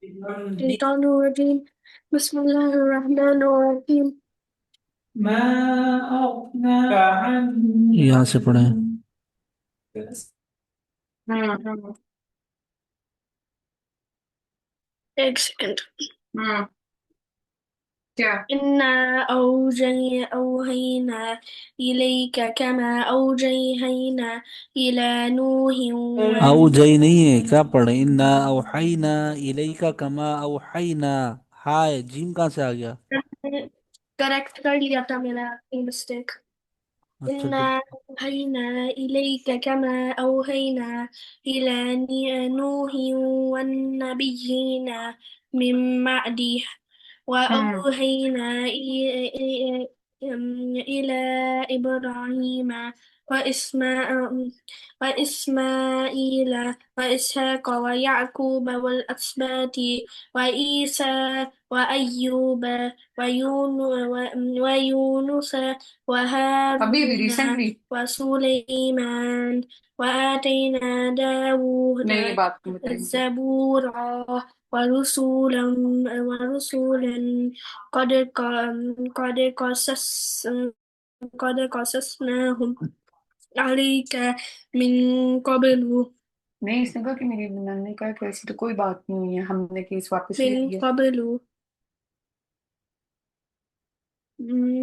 الشيطان الرجيم. بسم الله الرحمن الرحيم. یہاں سے پڑھیں. ہاں ایک سیکنڈ. کیا إنا أوحينا إليك كما أوحينا إلى نوح او جئی نہیں ہے, کیا پڑھیں؟ انا اوحینا الیکا کما اوحینا. ہائے جیم کہاں سے آ گیا؟ کریکٹ کر لیا تھا میرا مسٹیک. اچھا تو إنا أوحينا إليك كما أوحينا إلى نوح والنبيين من بعده وأوحينا إلى إبراهيم وإسماعيل وإسحاق ويعقوب والأسباط وعيسى وأيوب ويونس Habibi, وهارون recently. وسليمان وآتينا داود نہیں یہ بات نہیں بتائیں گے. زبورا ورسولا قد قد قصص قد قصصناهم عليك من قبل نہیں اس نے کہا کہ میری نان نے کہا کہ ایسی تو کوئی بات نہیں ہے, ہم نے کیس واپس لے من لیا. قبل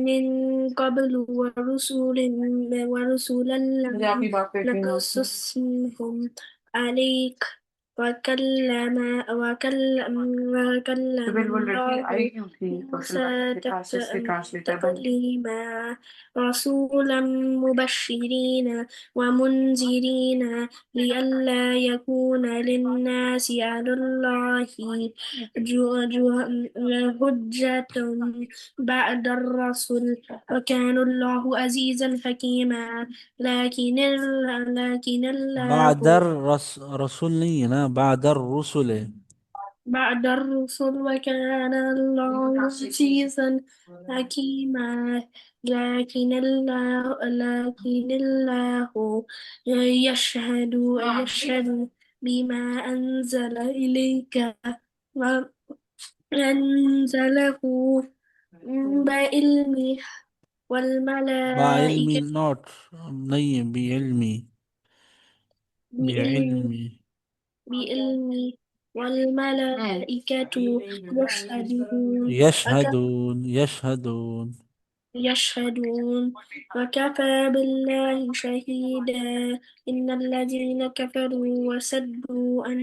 من قبل ورسولا مجھے آپ لم کی بات کرتی ہوں آپ سے. نقصصهم عليك وكلم تو وكلم بالکل رکھی الله آئی کیوں تھی سوشل موسى ورک کے پاس اس کے ٹرانسلیٹر بن گئی. تكليما رسولا مبشرين ومنذرين لئلا يكون للناس على الله حجة بعد الرسل وكان الله عزيزا حكيما لكن الله بعد رسول نہیں ہے نا, بعد الرسل ہے. بعد الرسل وكان الله عزيزا حكيما لكن الله يشهد بما أنزل إليك وأنزله بعلمه بعلمی والملائكة نوٹ نہیں ہے, بعلمی. بعلمه بعلمی بعلمه والملائكة يشهدون یشہدون. يشهدون وكفى بالله شهيدا إن الذين كفروا وصدوا عن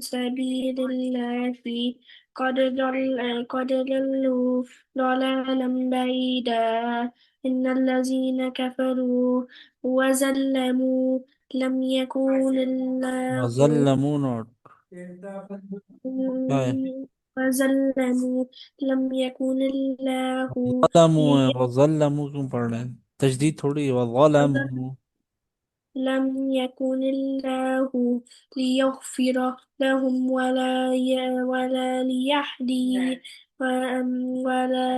سبيل الله قد ضلوا ضلالا بعيدا إن الذين كفروا وظلموا لم يكن الله وظلموا نوٹ کیا ہے؟ وظلموا لم يكن الله ظلموا ہے, وظلموا کیوں پڑھ رہے ہیں؟ تجدید تھوڑی ہے, وظلموا. لم يكن الله ليغفر لهم ولا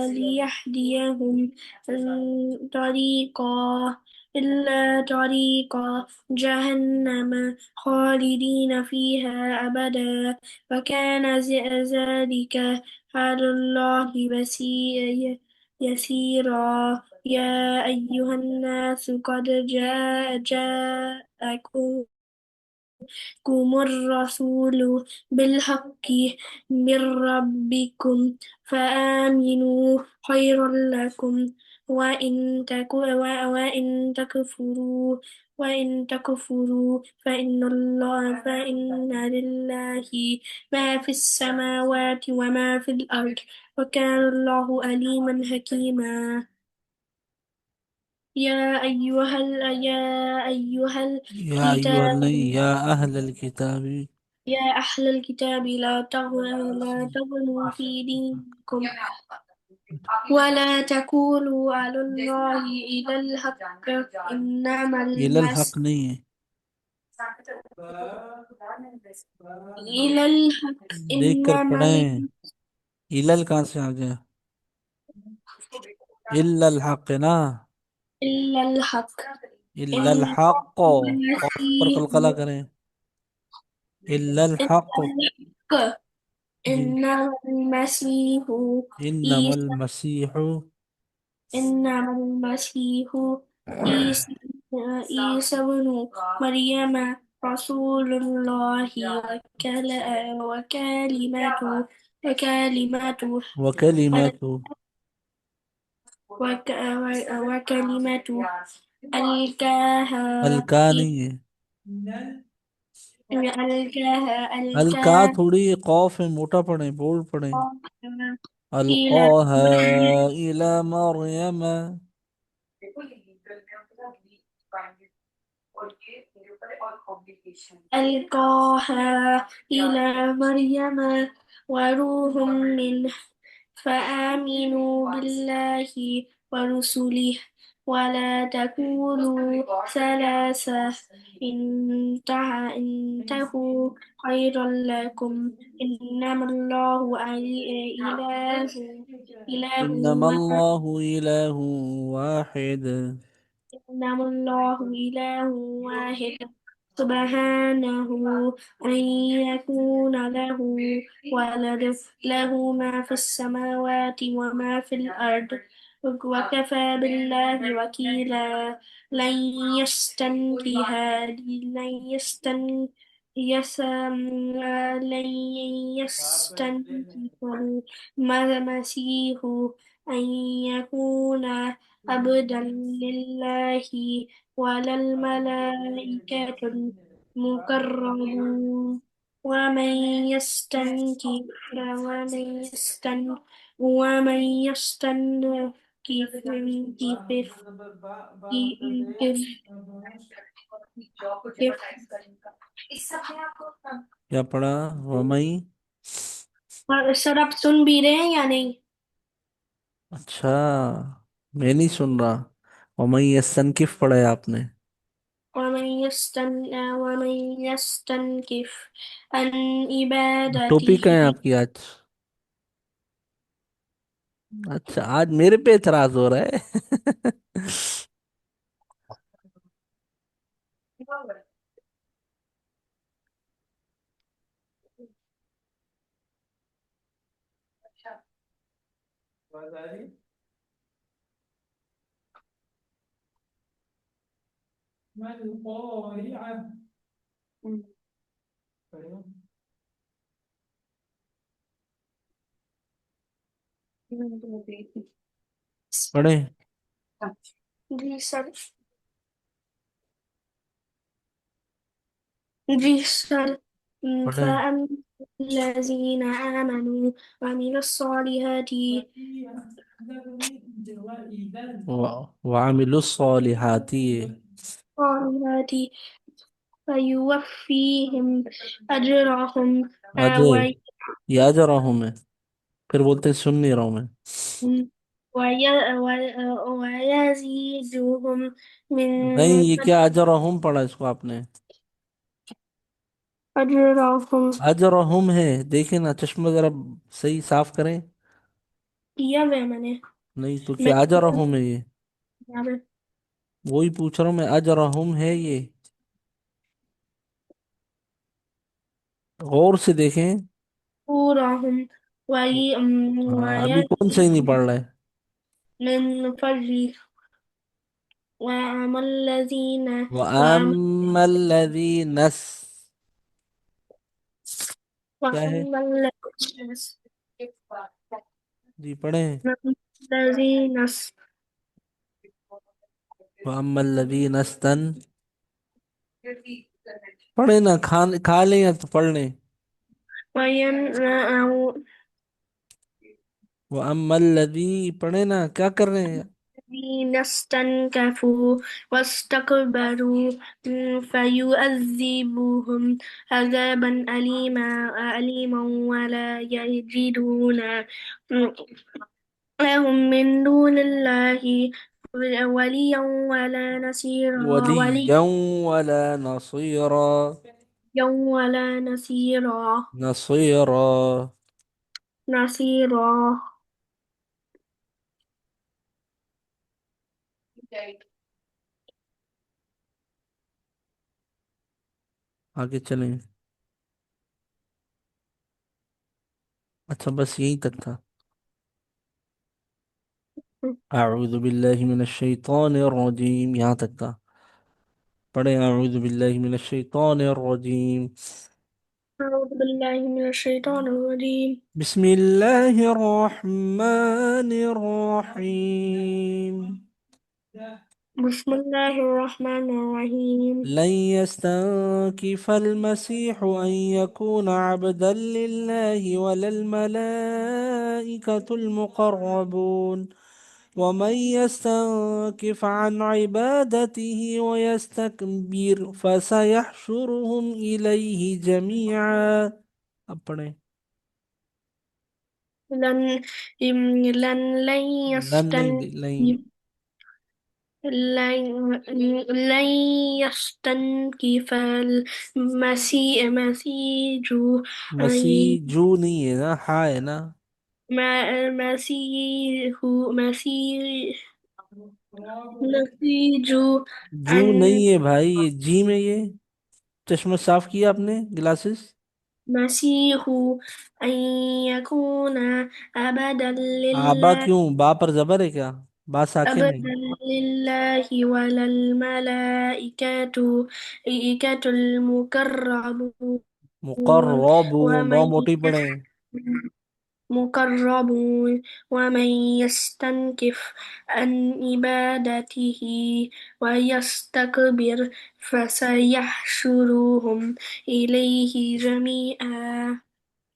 ليهديهم طريقا إلا طريق جهنم خالدين فيها أبدا وكان ذلك على الله يسيرا يا أيها الناس قد جاءكم الرسول بالحق من ربكم فآمنوا خيرا لكم وإن تكفروا فإن لله ما في السماوات وما في الأرض وكان الله عليما حكيما يا أيها یا ایوہ نہیں, الكتاب یا اہل الکتاب. يا أهل الكتاب لا تغلوا في دينكم ولا تقولوا على الله إلا الحق إنما الی الحق المسيح نہیں ہے, إلى الحق دیکھ کر إنما پڑھیں. الل کہاں سے آ گیا؟ الا الحق نا, إلا الحق الا إنما الحق. قوف پر المسيح قلقلہ کریں. إلا الحق. الحق جی. إنما المسيح إنما عيسى المسيح. إنما المسيح عيسى عيسى بن مريم رسول الله وكلمته وكلمته وكلمته. وكلمته ألقاها الكانية. الکا ألقاها تھوڑی قوف میں موٹا پڑھیں، بولڈ پڑھیں. إلى القاها إلى مريم. ألقاها إلى مريم وروح منه فآمنوا بالله ورسله ولا تقولوا ثلاثة انتهوا خيرا لكم إنما الله إله إنما واحد الله إله واحد. إنما الله إله واحد سبحانه أن يكون له ولد له ما في السماوات وما في الأرض وكفى بالله وكيلا لن يستنكه لن يستن يس لن يستنكف المسيح أن يكون عبدا لله ولا الملائكة المقربون ومن يستنكف ومن يستنكف کیا پڑھا؟ ومئی. سر آپ سن بھی رہے ہیں یا نہیں؟ اچھا، میں نہیں سن رہا. ومئی یستنکف پڑھا ہے آپ نے. ومن يستنكف عن ٹوپی عبادته کہیں آپ کی آج؟ اچھا، آج میرے پہ اعتراض ہو رہا ہے. پڑھیں. جی سر. جی سر. پڑھیں. فأما الذين آمنوا وعملوا الصالحات وعملوا الصالحات. فيوفيهم أجرهم اجر. یہ اجر رہا ہوں میں، پھر بولتے ہیں سن نہیں رہا ہوں میں. ويزيدهم نہیں، من یہ کیا اجرہم پڑھا اس کو آپ نے؟ أجرهم اجرہم ہے، دیکھیں نا چشمہ ذرا صحیح صاف کریں. کیا میں نے نہیں تو میں کیا اجرہم ہے یہ؟ یہاں پہ وہی پوچھ رہا ہوں میں، اجرہم ہے یہ؟ غور سے دیکھیں. پورا ہوں ہاں، ابھی کون صحیح نہیں پڑھ رہا ہے؟ من فضله وأما الذين وَأَمَّا الَّذِينَ کیا ہے؟ وأما الذين جی پڑھیں. الذين وَأَمَّا الَّذِينَ پڑھیں نا، کھا لیں یا تو پڑھ لیں. وينأوا وَأَمَّا الَّذِي پڑھیں نا، کیا کر رہے ہیں؟ الذين استنكفوا واستكبروا فيعذبهم عذابا أليما ولا يجدون لهم من دون الله وليا ولا نصيرا وَلِيًّا وَلَا نَصِيرًا. نصيرا. نصيرا. آگے چلیں. اچھا بس یہی تک تھا. اعوذ باللہ من الشیطان الرجیم یہاں تک تھا. پڑھیں اعوذ باللہ من الشیطان الرجیم. أعوذ بالله من الشيطان الرجيم. بسم اللہ الرحمن الرحیم. بسم الله الرحمن الرحيم. لن يستنكف المسيح أن يكون عبدا لله ولا الملائكة المقربون ومن يستنكف عن عبادته ويستكبر فسيحشرهم إليه جميعا. اپنے لن لن لن نہیں يستنكف لن يستنكف المسيح مسیح جو نہیں ہے نا، ہاں ہے نا. المسيح مسيح جو أن نہیں ہے بھائی، یہ جی میں یہ چشمہ صاف کیا آپ نے گلاسز. مسيح أن يكون أبدا آبا لله کیوں با پر زبر ہے کیا؟ با ساکن ہے. أبدا لله ولا الملائكة المقربون مقربون رو ومن موٹی پڑھیں. مقربون ومن يستنكف عن عبادته ويستكبر فسيحشرهم إليه جميعا.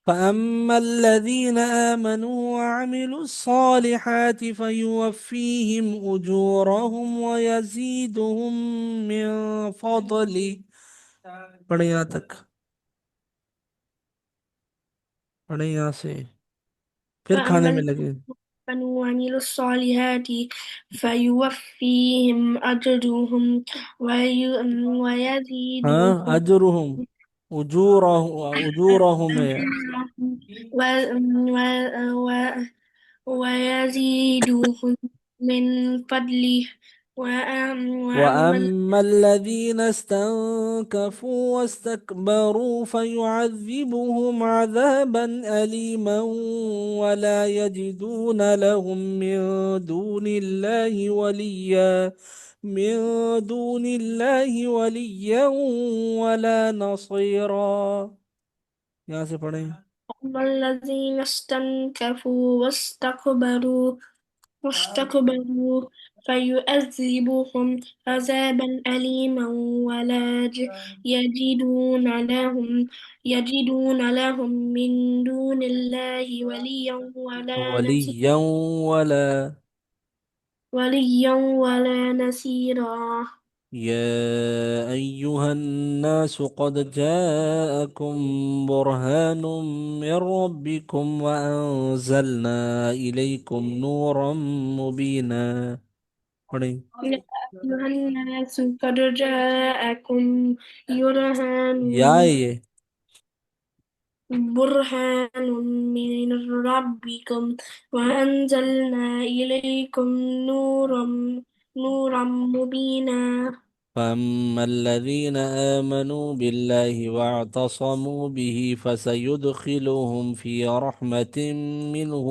فأما الذين آمنوا وعملوا الصالحات فيوفيهم أجورهم ويزيدهم من فضله. پڑھیں یہاں تک، پڑھیں یہاں سے، پھر فأما کھانے میں الذين لگے. آمنوا وعملوا الصالحات فيوفيهم أجرهم ہاں ويزيدهم اجرهم، اجورهم ہے. و... و... ويزيدهم من فضله وأما وأما الذين استنكفوا واستكبروا فيعذبهم عذابا أليما ولا يجدون لهم من دون الله وليا، من دون الله وليا ولا نصيرا. یہاں سے پڑھیں. الذين استنكفوا واستكبروا فيعذبهم عذابا أليما ولا يجدون لهم من دون الله وليا ولا. وليا ولا نصيرا. يا أيها الناس قد جاءكم برهان من ربكم وأنزلنا إليكم نورا مبينا. پڑھیں. يا أيها الناس قد جاءكم برهان یا یہ برهان من ربكم وأنزلنا إليكم نورا مبينا. فأما الذين آمنوا بالله واعتصموا به فسيدخلهم في رحمة منه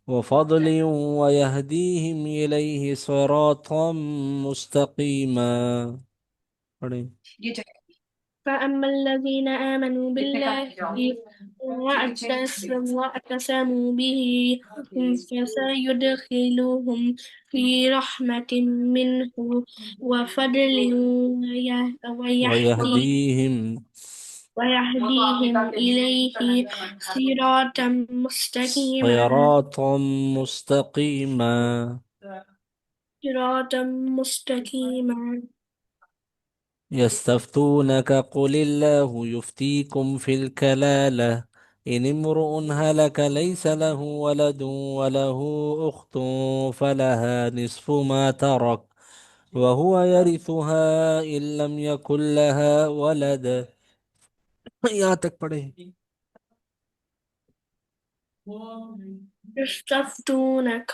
وفضل ويهديهم إليه صراطا مستقيما. پڑھیں. فأما الذين آمنوا بالله واعتصموا به فسيدخلهم في رحمة منه وفضل ويهديهم ويهديهم إليه صراطا مستقيما. صراطا مستقيما. صراطا مستقيما. يستفتونك قل الله يفتيكم في الكلالة إن امرؤ هلك ليس له ولد وله أخت فلها نصف ما ترك وهو يرثها إن لم يكن لها ولد. یہاں تک پڑھے. يستفتونك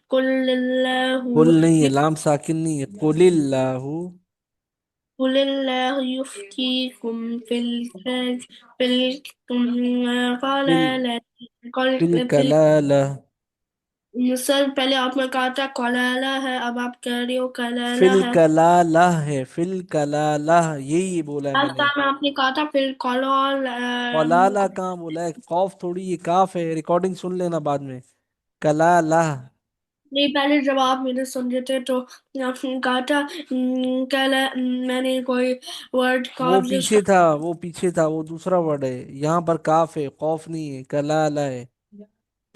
قل الله قل نہیں ہے، يفتيكم لام ساکن نہیں ہے. قل اللہ قل الله يفتيكم في فل القلالة فل في کلالہ سر پہلے آپ نے کہا تھا کلالہ ہے، اب آپ کہہ رہی ہو کلالہ فل ہے۔ کلالہ ہے، فل کلالہ یہی بولا ہے میں لاسٹ نے۔ ٹائم آپ نے کہا تھا پھر کلال قلالہ کہاں بولا ہے؟ قوف تھوڑی، یہ کاف ہے، ریکارڈنگ سن لینا بعد میں۔ کلالہ نہیں، پہلے جب آپ میرے سن رہے تھے تو آپ نے کہا تھا میں نے کوئی ورڈ وہ کاف جس کا پیچھے تھا، وہ پیچھے تھا، وہ دوسرا ورڈ ہے، یہاں پر کاف ہے، خوف نہیں ہے، کلالہ ہے۔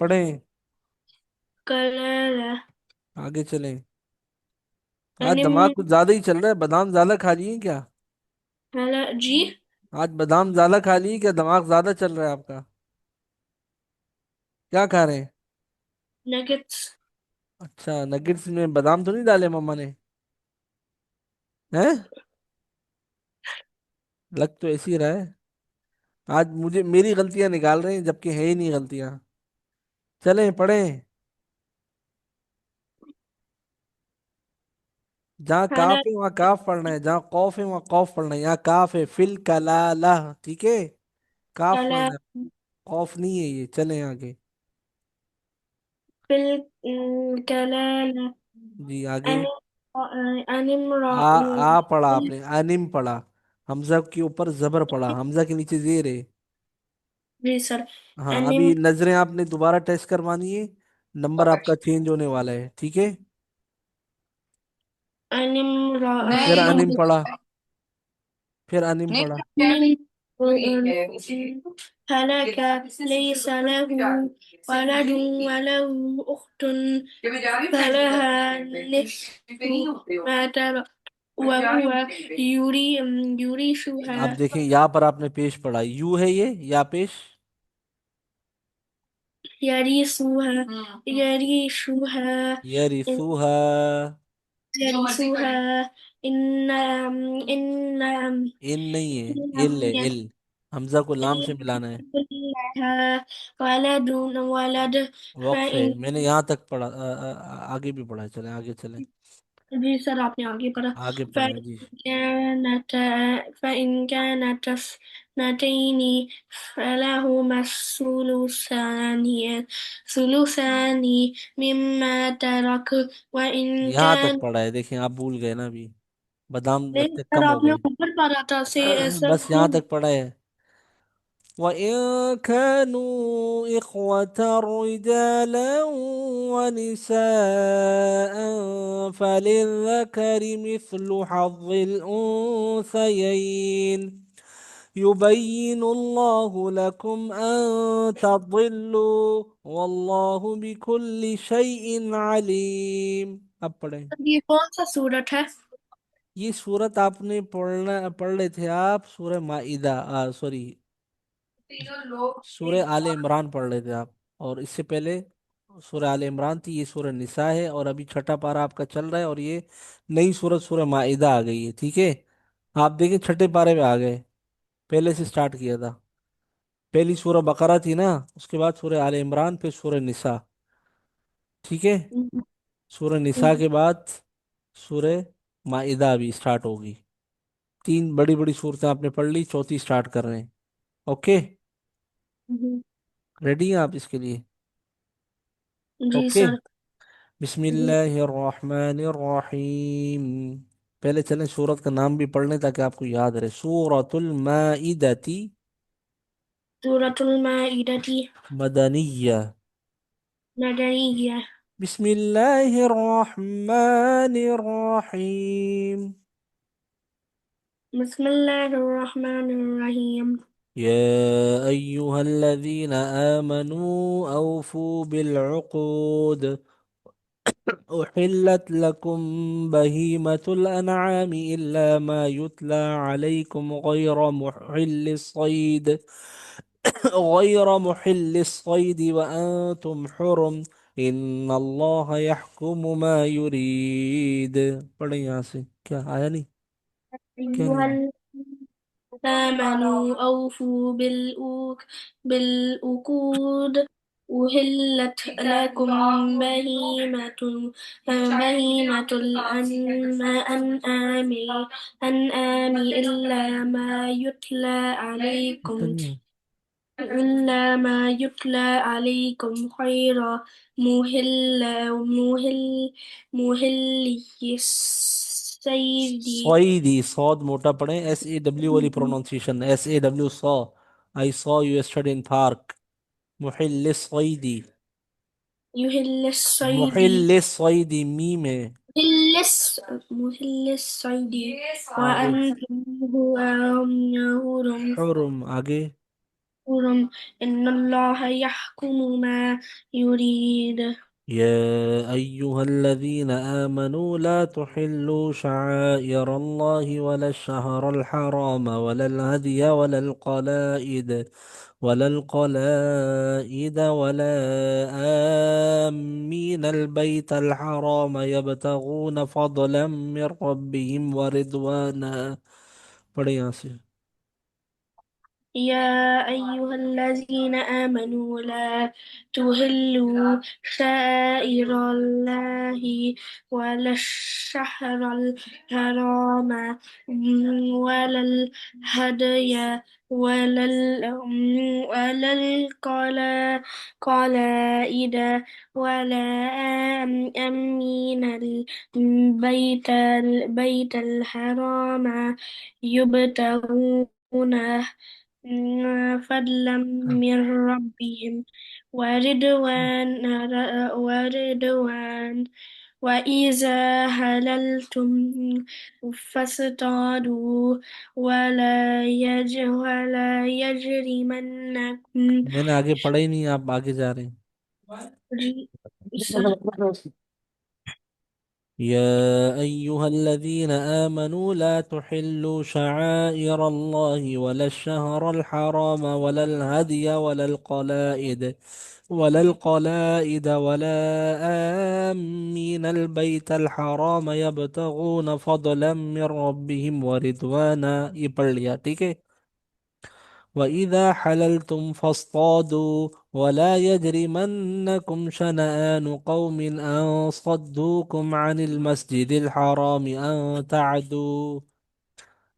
پڑھیں، کلالہ آگے چلیں۔ آج انم دماغ کچھ زیادہ ہی چل رہا ہے، بادام زیادہ کھا لیے کیا؟ جی آج بادام زیادہ کھا لیے کیا؟ دماغ زیادہ چل رہا ہے آپ کا؟ کیا کھا رہے ہیں؟ نگٹس اچھا، نگٹس میں بادام تو نہیں ڈالے مما نے؟ ہیں؟ لگ تو ایسی رہا ہے۔ آج مجھے میری غلطیاں نکال رہے ہیں جبکہ ہے ہی نہیں غلطیاں۔ چلیں پڑھیں۔ جہاں کاف ہے وہاں کاف پڑھنا ہے، جہاں قوف ہے وہاں قوف پڑھنا ہے، یہاں کاف ہے، فل کلالہ، ٹھیک ہے؟ کاف کلا پڑھنا ہے، قوف نہیں ہے یہ۔ چلیں آگے، فل کلالہ جی آگے۔ انمرا آ پڑھا آپ نے، انم پڑھا، حمزہ کے اوپر زبر پڑھا، حمزہ کے نیچے زیر ہے۔ جی سر ہاں انم ابھی نظریں آپ نے دوبارہ ٹیسٹ کروانی ہے، نمبر آپ کا چینج ہونے والا ہے، ٹھیک ہے؟ انمرا پھر نہیں انم پڑھا، پھر انم نہیں پڑھا۔ هلك ليس له ولد وله أخت فلها النصف ما ترك وهو آپ يريثها دیکھیں یہاں پر آپ نے پیش پڑھا، یو ہے یہ یا پیش؟ يرثها يرثها یرثوہا، يرثها إن ان نہیں ہے، ال ہے، ال، حمزہ کو لام سے ملانا ہے۔ لها ولد وقف ہے، فإن میں نے یہاں تک پڑھا، آگے بھی پڑھا ہے، چلیں آگے چلیں، جی سر آپ نے آگے پڑھا آگے پڑھیں جی۔ كانت فإن كانت اثنتين فلهما ثلثان مما ترك وإن یہاں تک كان پڑھا ہے، دیکھیں آپ بھول گئے نا ابھی، بادام نہیں لگتے سر کم ہو آپ نے گئے۔ اوپر پڑھا تھا سے ایسا بس یہاں تک پڑھا ہے۔ وَإِن كَانُوا إِخْوَةً رِجَالًا وَنِسَاءً فَلِلذَّكَرِ مِثْلُ حَظِّ الْأُنثَيَيْنِ يُبَيِّنُ اللَّهُ لَكُمْ أَن تَضِلُّوا وَاللَّهُ بِكُلِّ شَيْءٍ عَلِيمٌ۔ اب پڑھیں۔ یہ کون سا سورت ہے؟ یہ سورت آپ نے پڑھ رہے تھے آپ، سورہ مائدہ، سوری، سورہ آل عمران پڑھ رہے تھے آپ، اور اس سے پہلے سورہ آل عمران تھی، یہ سورہ نساء ہے، اور ابھی چھٹا پارہ آپ کا چل رہا ہے، اور یہ نئی سورت سورہ مائدہ آ گئی ہے، ٹھیک ہے؟ آپ دیکھیں چھٹے پارے پہ آ گئے، پہلے سے سٹارٹ کیا تھا، پہلی سورہ بقرہ تھی نا، اس کے بعد سورہ آل عمران، پھر سورہ نساء، ٹھیک ہے؟ سورہ نساء کے بعد سورہ مائدہ ابھی سٹارٹ ہوگی۔ تین بڑی بڑی صورتیں آپ نے پڑھ لی، چوتھی سٹارٹ کر رہے ہیں، اوکے؟ ریڈی ہیں آپ اس کے لیے؟ جی اوکے، سر بسم جی اللہ الرحمن الرحیم۔ پہلے چلیں سورت کا نام بھی پڑھ لیں تاکہ آپ کو یاد رہے، سورۃ المائدہ، سورۃ المائدہ مدنیہ۔ مدنیہ بسم اللہ الرحمن الرحیم۔ بسم اللہ الرحمن الرحیم يا أيها الذين آمنوا أوفوا بالعقود، أحلت لكم بهيمة الأنعام إلا ما يتلى عليكم غير محل الصيد وأنتم حرم، إن الله يحكم ما يريد۔ پڑھیں یہاں سے، کیا آیا نہیں؟ کیا أيها نہیں؟ الذين آمنوا أوفوا بالعقود أهلت لكم بهيمة الأنعام إلا ما يتلى عليكم تانية. خير مهل مهل مهلي الصيد. صویدی صاد موٹا پڑھیں، SAW والی پروننسیشن، SAW سا. I saw you yesterday in park. Mahal الصيد. يهل الصيد Mahal الصيد میم ہے. مهل الصيد آگے وأنتم حرم حرم. آگے إن الله يحكم ما يريد. يا أيها الذين آمنوا لا تحلوا شعائر الله ولا الشهر الحرام ولا الهدي ولا آمين البيت الحرام يبتغون فضلا من ربهم ورضوانا. پڑھیں یہاں سے. يا أيها الذين آمنوا لا تهلوا شائر الله ولا الشهر الحرام ولا الهدي ولا القلائد ولا أمين البيت الحرام يبتغون فضلا من ربهم ورضوان وإذا حللتم فاصطادوا ولا يجرمنكم میں نے آگے پڑھا ہی نہیں، آپ آگے جا رہے ہیں. يا أيها الذين آمنوا لا تحلوا شعائر الله ولا الشهر الحرام ولا الهدي ولا آمين البيت الحرام يبتغون فضلا من ربهم ورضوانا. یہ پڑھ لیا، ٹھیک ہے. وَإِذَا حَلَلْتُمْ فَاصْطَادُوا وَلَا يَجْرِمَنَّكُمْ شَنَآنُ قَوْمٍ أَن صَدُّوكُمْ عَنِ الْمَسْجِدِ الْحَرَامِ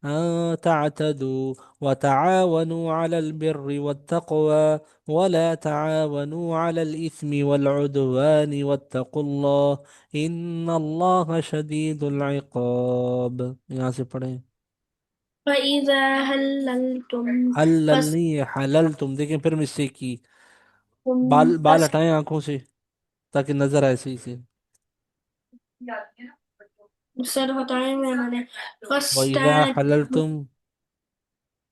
أَن تَعْتَدُوا وَتَعَاوَنُوا عَلَى الْبِرِّ وَالتَّقْوَى وَلَا تَعَاوَنُوا عَلَى الْإِثْمِ وَالْعُدْوَانِ وَاتَّقُوا اللَّهَ إِنَّ اللَّهَ شَدِيدُ الْعِقَابِ. یہاں سے پڑھیں. فإذا هللتم حلل نہیں ہے، حلل. تم دیکھیں پھر مسٹیک کی. بال ہٹائیں آنکھوں سے تاکہ نظر آئے صحیح سے. سر بتائیں میں نے وَإِذَا فسٹیج حَلَلْتُمْ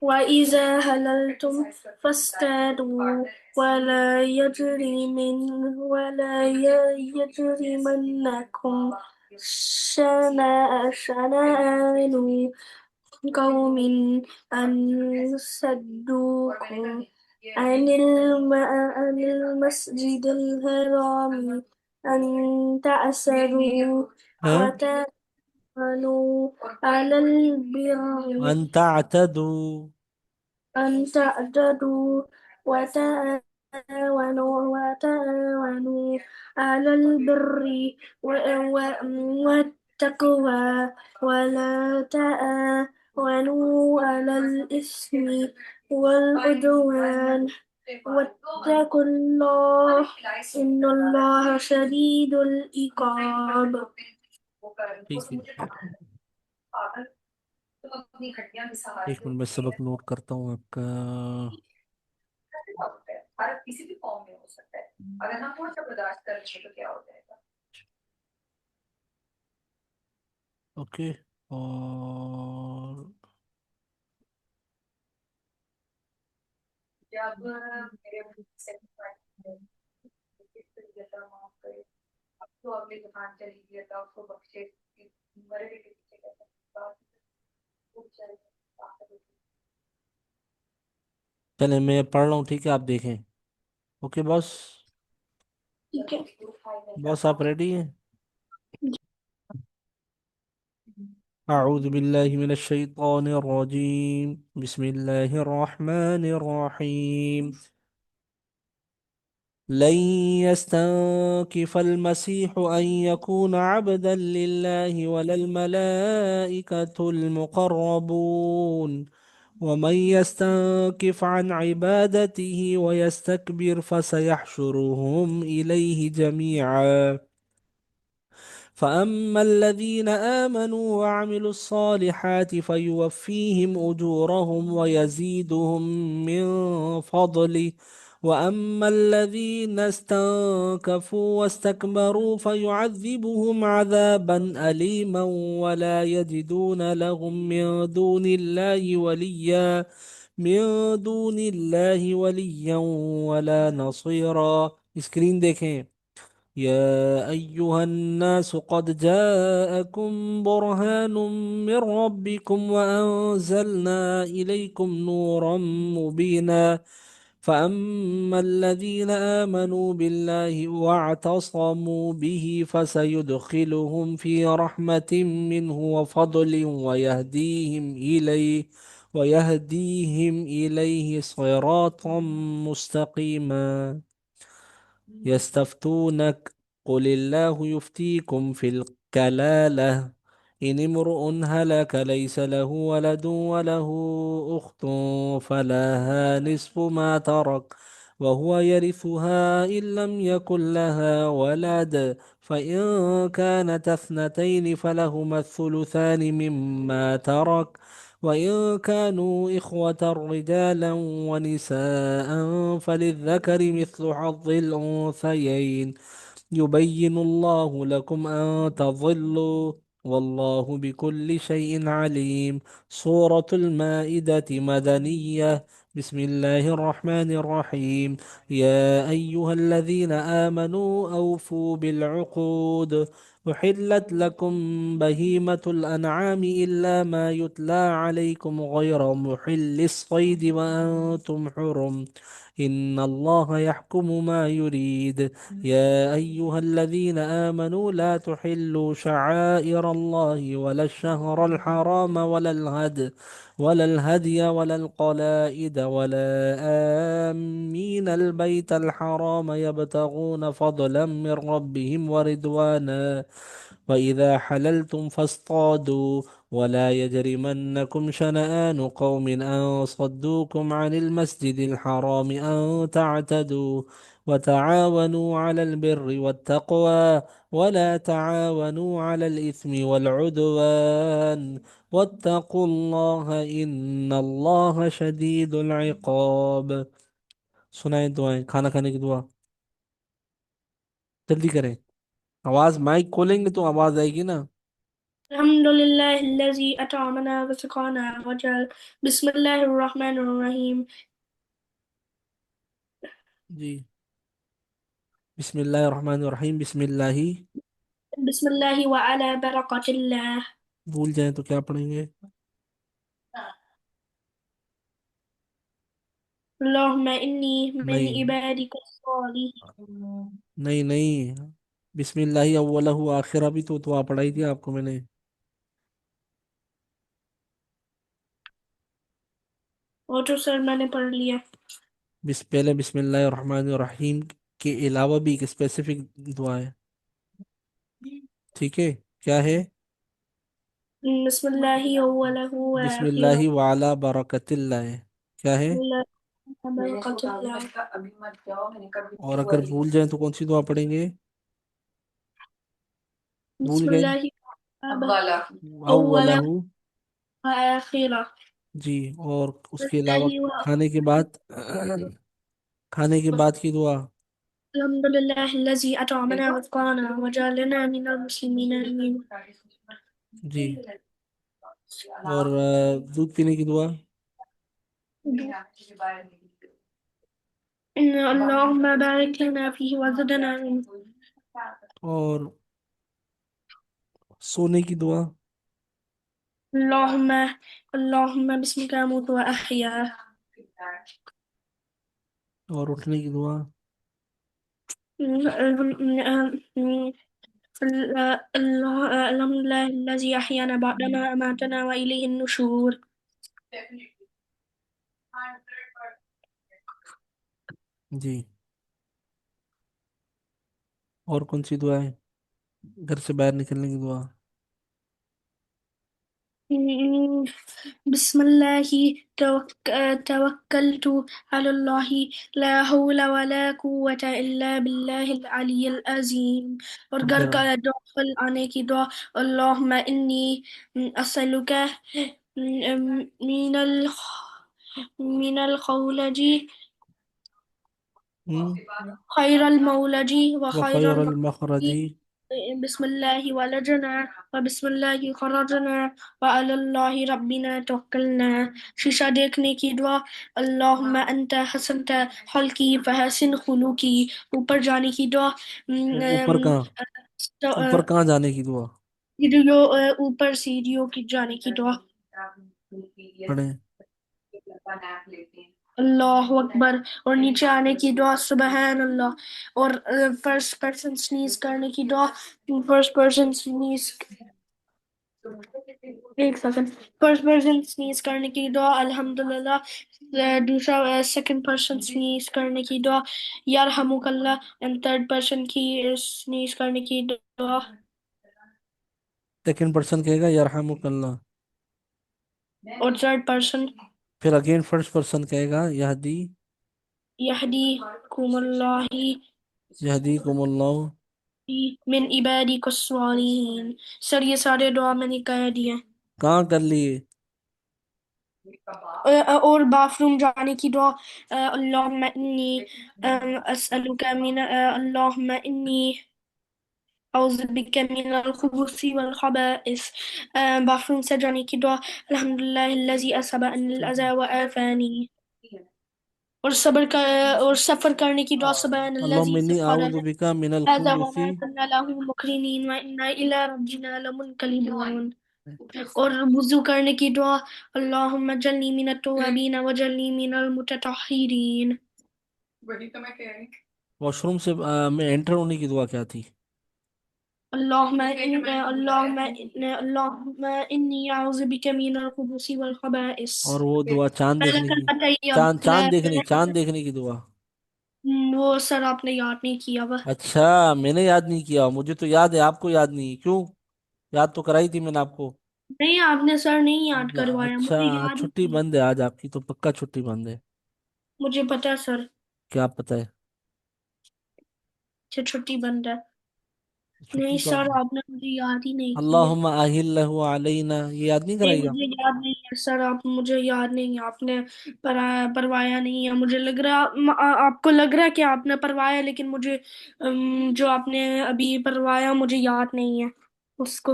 وَإِذَا هَلَلْتُمْ فَاصْطَادُوا ولا يجرمنكم شنآن قوم أن صدوكم عن المسجد الحرام أن تعتدوا ہاں وتعاونوا على البر أن تعتدوا. وتعاونوا على البر والتقوى ولا تعاونوا على الإثم والعدوان واتقوا الله إن الله شديد العقاب. ٹھیک ہے، ایک منٹ میں سبق نوٹ کرتا ہوں آپ کا. اوکے. اور چلیں میں پڑھ رہا ہوں، ٹھیک ہے، آپ دیکھیں. اوکے باس. ٹھیک ہے. باس آپ ریڈی ہیں؟ أعوذ بالله من الشيطان الرجيم. بسم الله الرحمن الرحيم. لن يستنكف المسيح أن يكون عبدا لله ولا الملائكة المقربون ومن يستنكف عن عبادته ويستكبر فسيحشرهم إليه جميعا فأما الذين آمنوا وعملوا الصالحات فيوفيهم أجورهم ويزيدهم من فضله وأما الذين استنكفوا واستكبروا فيعذبهم عذابا أليما ولا يجدون لهم من دون الله وليا ولا نصيرا اسکرین دیکھیں يا أيها الناس قد جاءكم برهان من ربكم وأنزلنا إليكم نورا مبينا فأما الذين آمنوا بالله واعتصموا به فسيدخلهم في رحمة منه وفضل ويهديهم إليه صراطا مستقيما يستفتونك قل الله يفتيكم في الكلالة إن امرؤ هلك ليس له ولد وله أخت فلها نصف ما ترك وهو يرثها إن لم يكن لها ولد فإن كانت اثنتين فلهما الثلثان مما ترك وإن كانوا إخوة رجالا ونساء فللذكر مثل حظ الأنثيين يبين الله لكم أن تضلوا والله بكل شيء عليم سورة المائدة مدنية بسم الله الرحمن الرحيم يا أيها الذين آمنوا أوفوا بالعقود أحلت لكم بهيمة الأنعام إلا ما يتلى عليكم غير محل الصيد وأنتم حرم إن الله يحكم ما يريد يا أيها الذين آمنوا لا تحلوا شعائر الله ولا الشهر الحرام ولا الهدي ولا القلائد ولا آمين البيت الحرام يبتغون فضلا من ربهم ورضوانا وإذا حللتم فاصطادوا ولا يجرمنكم شنآن قوم أن صدوكم عن المسجد الحرام أن تعتدوا وتعاونوا على البر والتقوى ولا تعاونوا على الإثم والعدوان واتقوا الله إن الله شديد العقاب سنائیں دعائیں کھانا کھانے کی دعا جلدی کریں آواز مائک کھولیں گے تو آواز آئے گی نا الحمد لله الذي أطعمنا وسقانا وجعل بسم الله الرحمن الرحيم جی بسم اللہ الرحمن الرحیم بسم اللہ بسم الله وعلى بركة الله بھول جائیں تو کیا پڑھیں گے اللهم إني من نہیں عبادك الصالحين نہیں بسم اللہ اولہ آخرہ بھی تو دعا پڑھائی تھی آپ کو میں نے وہ تو سر میں نے پڑھ لیا پہلے بسم اللہ الرحمن الرحیم کے علاوہ بھی ایک اسپیسیفک دعا ہے ٹھیک ہے کیا ہے بسم الله أوله بسم اللہ وآخره وعلی برکت اللہ ہے کیا ہے ولا بركة الله اور اگر بھول جائیں تو کون سی دعا پڑھیں گے بھول بسم گئے الله اولہ أوله وآخره جی اور اس بسم کے علاوہ الله کھانے کے بعد کی دعا الحمد لله الذي أطعمنا وسقانا وجعلنا من المسلمين آمين جی اور دودھ پینے کی دعا إن اللهم بارك لنا فيه وزدنا منه اور سونے کی دعا اللهم اللهم باسمك أموت وأحيا اور اٹھنے کی دعا الحمد لله الذي أحيانا بعدما أماتنا وإليه النشور جی اور کون سی دعا ہے؟ گھر سے باہر نکلنے کی دعا؟ بسم الله توكلت على الله لا حول ولا قوة إلا بالله العلي العظيم اور اب گھر ذرا کا داخل آنے کی دعا اللهم إني أسألك من من الخولج ہوں خير المولج وخير وخیر المخرج المخرج. بسم الله ولجنا وبسم الله خرجنا وعلى الله ربنا توكلنا شیشہ دیکھنے کی دعا اللہم انت حسنت خلقی فحسن خلوقی اوپر جانے کی دعا اوپر کہاں؟ اوپر کہاں جانے کی دعا؟ سیڑھیوں اوپر سیڑھیوں کی جانے کی دعا پڑھیں. اللہ اکبر اور نیچے آنے کی دعا سبحان اللہ اور فرسٹ پرسن سنیز کرنے کی دعا فرسٹ پرسن سنیز ایک سیکنڈ فرسٹ پرسن سنیز کرنے کی دعا الحمدللہ دوسرا سیکنڈ پرسن سنیز کرنے کی دعا یرحمک اللہ اینڈ تھرڈ پرسن کی سنیز کرنے کی دعا سیکنڈ پرسن کہے گا یرحمک اللہ. اور تھرڈ پرسن پھر اگین فرسٹ پرسن کہے گا یہدی یہدیکم اللہ یہدیکم اللہ. من عبادک الصالحین سر یہ سارے دعا میں نے کہہ دیے کہاں کر لیے؟ اور باث روم جانے کی دعا اللہم انی اسألک من اللہم انی اعوذ بک من الخبث والخبائث باث روم سے جانے کی دعا الحمدللہ الذی اذهب عنی الاذى وعافانی اور صبر کا اور سفر کرنے کی دعا سبحان اللہم الذی انی سخر اعوذ بک من هذا الخبث. وما كنا له مقرنين وإنا إلى ربنا لمنقلبون اور وضو کرنے کی دعا اللہم اجعلنی من التوابین وجعلنی من المتطہرین واش روم سے میں انٹر ہونے کی دعا کیا تھی؟ اللہم انی اعوذ بک من الخبث والخبائث اور وہ دعا چاند دیکھنے فلک کی؟ التحیہ چاند دیکھنے کی دعا. وہ سر آپ نے یاد نہیں کیا وہ اچھا میں نے یاد نہیں کیا، مجھے تو یاد ہے، آپ کو یاد نہیں. کیوں؟ یاد تو کرائی تھی میں نے آپ کو. نہیں آپ نے سر نہیں یاد کروایا اچھا مجھے یاد ہی چھٹی نہیں بند ہے آج آپ کی، تو پکا چھٹی بند ہے. مجھے پتا ہے سر کیا پتہ ہے؟ چھٹی بند ہے نہیں چھٹی تو سر آپ نے مجھے یاد ہی نہیں کی ہے اللہم اہلہ علینا، یہ یاد نہیں نہیں کرائی آپ؟ مجھے یاد نہیں ہے سر آپ مجھے یاد نہیں ہے آپ نے پروایا نہیں ہے مجھے لگ رہا آپ کو لگ رہا ہے کہ آپ نے پروایا لیکن مجھے جو آپ نے ابھی پروایا مجھے یاد نہیں ہے اس کو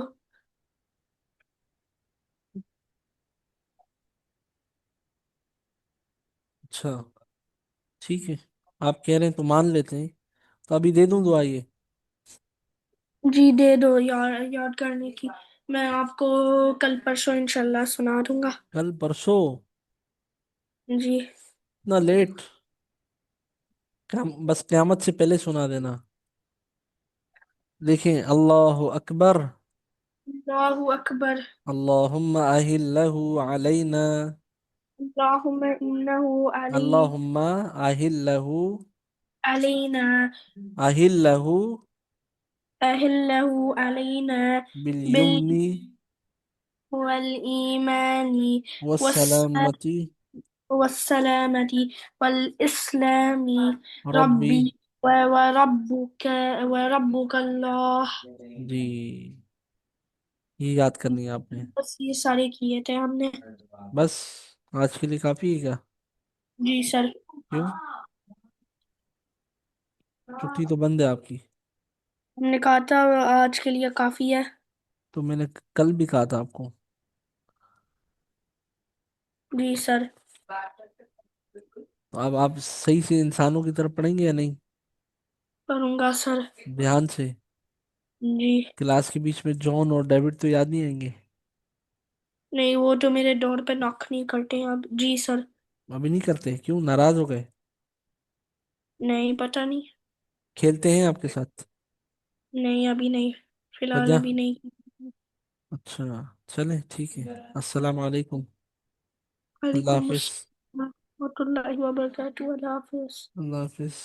اچھا ٹھیک ہے، آپ کہہ رہے ہیں تو مان لیتے ہیں. تو ابھی دے دوں دعا یہ؟ جی دے دو یاد کرنے کی میں آپ کو کل پرسوں انشاءاللہ سنا دوں گا کل پرسوں؟ جی اتنا لیٹ؟ بس قیامت سے پہلے سنا دینا. دیکھیں، اللہ اکبر. اللہ اکبر اللہم اہلہ علینا. اللہم انہ اللہم اہلہ علینا اہلہ أهله علينا بالیمن بالإيمان والسلامة والسلامة والإسلام ربی. ربي وربك الله جی یہ یاد کرنی ہے آپ نے. بس یہ سارے کیے تھے ہم نے بس آج کے لیے کافی ہے کیا؟ جی سر کیوں؟ چھٹی تو بند ہے آپ کی. ہم نے کہا تھا آج کے لیے کافی ہے تو میں نے کل بھی کہا تھا آپ کو. جی سر تو اب آپ صحیح سے انسانوں کی طرف پڑھیں گے یا نہیں؟ کروں گا سر دھیان سے. جی کلاس کے بیچ میں جان اور ڈیوڈ تو یاد نہیں آئیں گے؟ نہیں وہ تو میرے ڈور پہ ناک نہیں کرتے اب جی سر ابھی نہیں کرتے؟ کیوں، ناراض ہو گئے؟ نہیں پتہ نہیں کھیلتے ہیں آپ کے ساتھ؟ نہیں ابھی نہیں فی الحال وجہ؟ ابھی نہیں اچھا چلیں ٹھیک ہے. السلام علیکم. اللہ وعلیکم حافظ. السلام ورحمۃ اللہ وبرکاتہ اللہ حافظ اللہ حافظ.